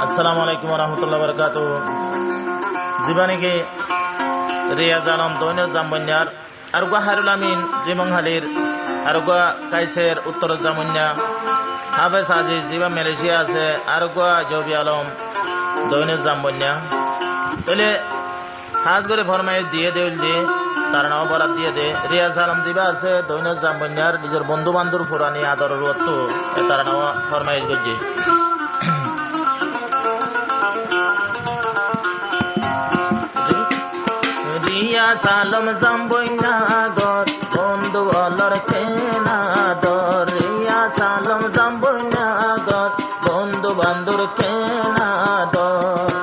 আসসালামু আলাইকুম রহমতুল্লাহ বরকাত জীবানীকে রিয়াজ আলম দৈনিক জামবন্যার আরগুয়া হারুল আমিন জিমংহালির আরগুয়া কাইসের উত্তর জামন্যা হাফেজ আজিজ জিবা মালয়েশিয়া আছে আরগুয়া জবি আলম দৈনিক জামবন্যা তাহলে খাস করে ফরমাইশ দিয়ে দেউল দিয়ে তার নাম বরাদ দিয়ে দে রিয়াজ আলম জিবা আছে দৈনিক জামবন্যার নিজের বন্ধু বান্ধব ফুরানি আদরের রত্ত তার নাম ফরমাইশ করছে রিয়াজ আলম জামবন্যাগর বন্ধু অলর কেনাদর রিয়াজ আলম জামবন্যাগর বন্ধু বান্ধুর কেনাদর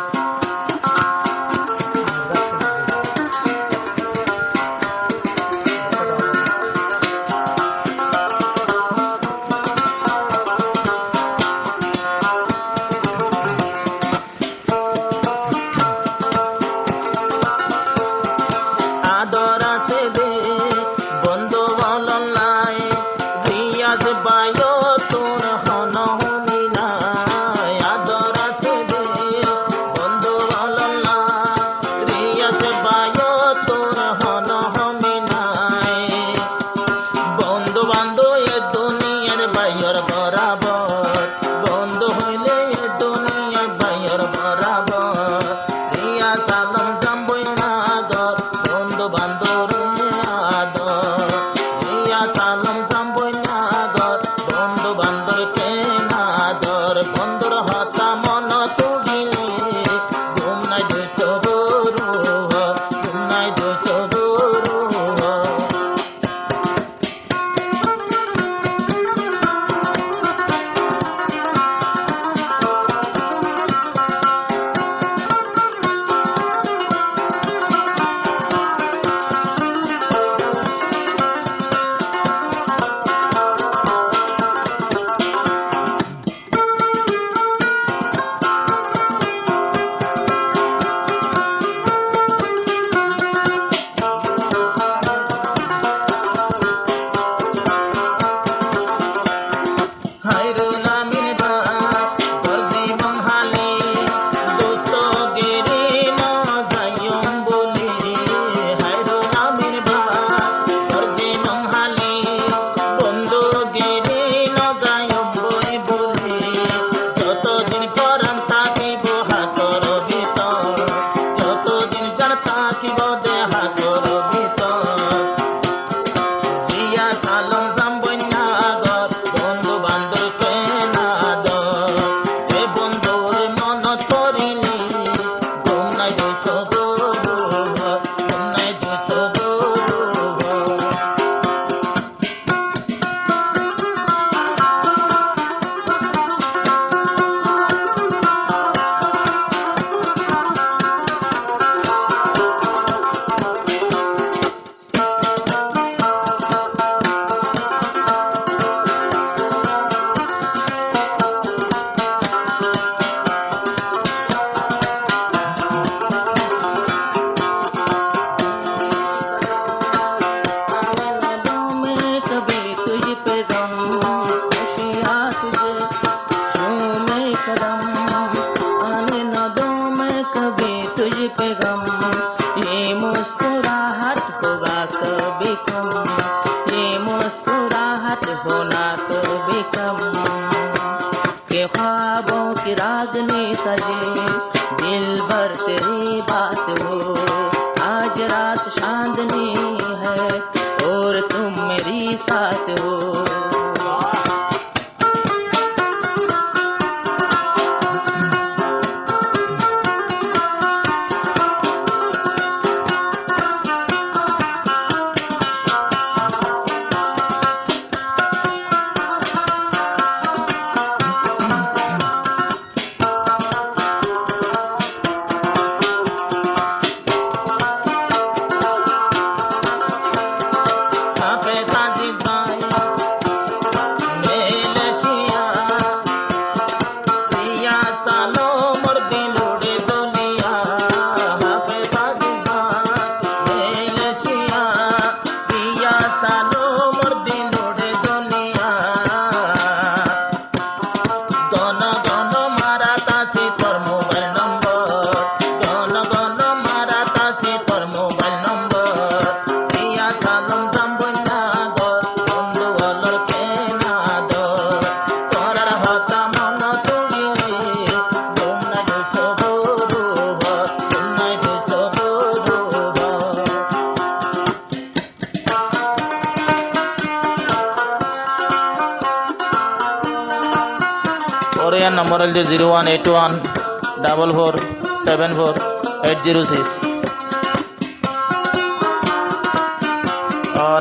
নাম্বার হল যে 018144744806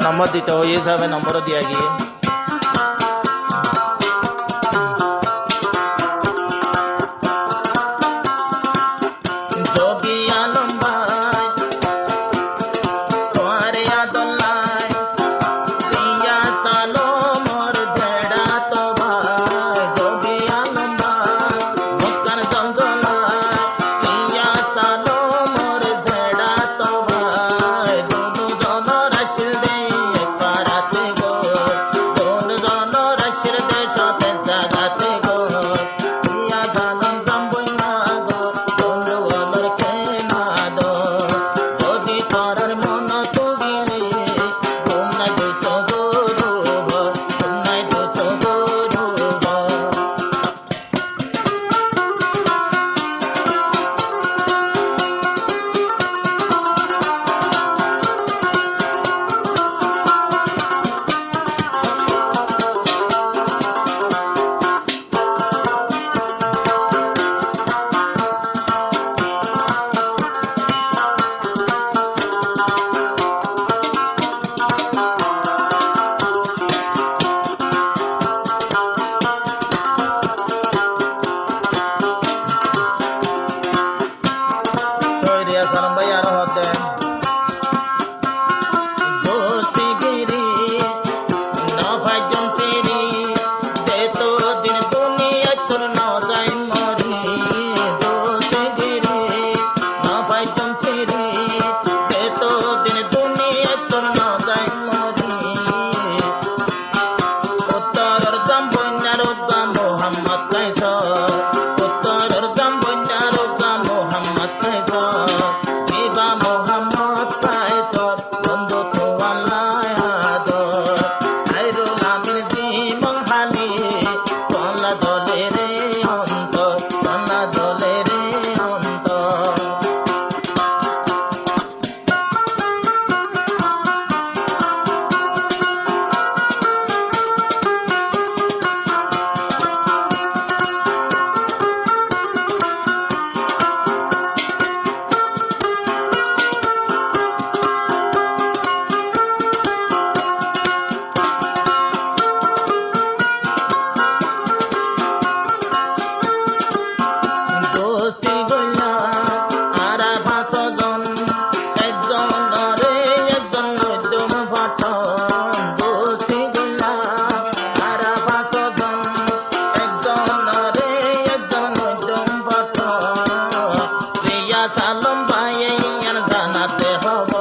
নম্বর দিতে ওই হিসাবে নম্বরও দিয়া গিয়ে সালাম ভাই আরো হত দেন দোস্তি গিরি নভাজন সিরি দে তো দিন দুনিয়া তোর ন যাই মরি দোস্তি গিরি নভাজন সিরি দে তো দিন দুনিয়া তোর ন যাই মরি উত্তরের দাম বন্যার গা মোহাম্মদ কাইস উত্তরের দাম বন্যার গা মোহাম্মদ কাইস সালম ভাই জানাতে হব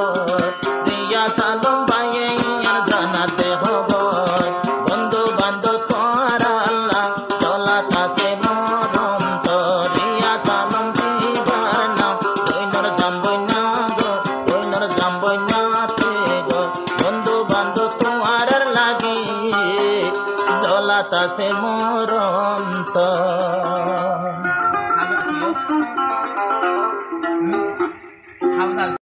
রিয়া সালম ভাই জানাতে হব বন্ধু বান্ধব করাল্লা চলা থাকে মরন্ত রিয়া সালম দিবার নাম দৈনর জাম্বই না গো দৈনর জাম্বই না গো বন্ধু বান্ধব তোমার লাগি চলা থাকে মরন্ত